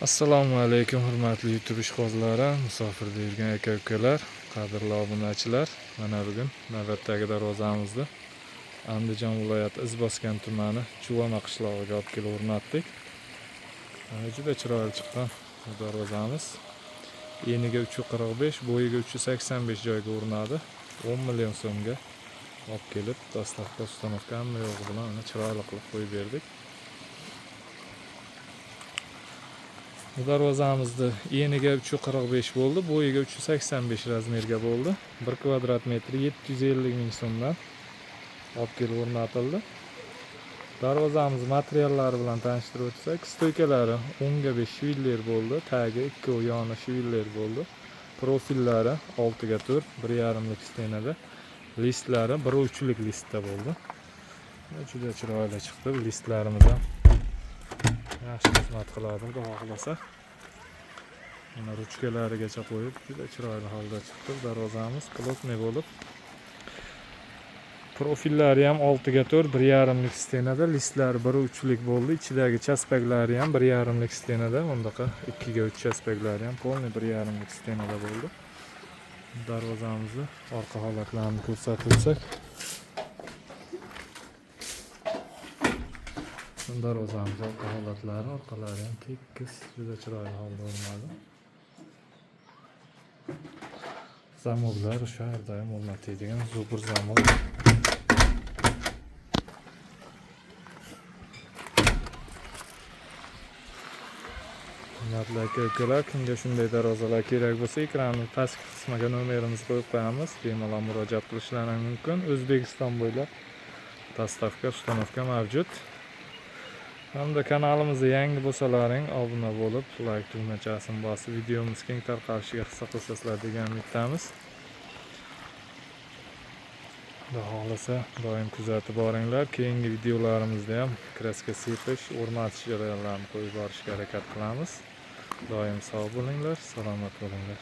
Assalomu alaykum hurmatli YouTube ishqibozlari, musofirda yurgan aka-ukalar, qadrli obunachilar. Mana bugun navbatdagi darvozamizni Andijon viloyati Izboskan tumani Chuvama qishlog'iga olib kelib o'rnatdik. Juda chiroyli chiqqan bu darvozamiz. Eniga 345, bo'yiga 385 joyga o'rnadi. 10 million so'mga olib kelib, dastlabki uстановka hamma yo'g'i bilan chiroyli qilib qo'yib berdik. Bu darvozamizni eniga 345 bo'ldi, bo'yiga 385 razmerga bo'ldi. 1 kvadrat metri 750 ming so'mdan olib kelib o'rnatildi. Darvozamiz materiallari bilan tanishtirib o'tsak, stoykalari 10 ga 5 shviller bo'ldi, tagi 2 yoni shviller bo'ldi. Profillari 6 ga 4, 1,5 lik stenada. Listlari 1,3 lik listda bo'ldi. Juda chiroyli chiqdi. Listlarimiz ham yaxshi xizmat qiladi, xudo xohlasa. Mana ruchkalarigacha qo'yib, juda chiroyli holda chiqdi. Darvozamiz plotniy bo'lib, profillari ham 6 ga 4, 1,5 lik stenada, listlari 1,3 lik bo'ldi. Ichidagi chaspaklari ham 1,5 lik stenada, bundaqa 2 ga 3 chaspaklari ham polniy 1,5 lik stenada bo'ldi. Darvozamizni orqa holatlarini ko'rsatsak, darvozamiz orqa holatlari, orqalari ham tekis, juda chiroyli holda o'rnadi. Zamoklar o'sha har doim o'rnatiladigan zubur zamok. Hurmatli aka-ukalar, kimga shunday darvozalar kerak bo'lsa, ekranning pastki qismiga nomerimizni qo'yib qo'yamiz. Bemalol murojaat qilishlari mumkin. O'zbekiston bo'ylab dastavka, uстановка mavjud. Hamda kanalimizga yangi bo'lsalaring, obuna bo'lib, like tugmachasini bosib, videomiz keng tarqalishiga hissa qo'shasizlar degan umiddamiz. Xudo xohlasa, doim kuzatib boringlar. Keyingi videolarimizda ham kraska sepish, o'rnatish jarayonlarini qo'yib borishga harakat qilamiz. Doim sog' bo'linglar, salomat bo'linglar.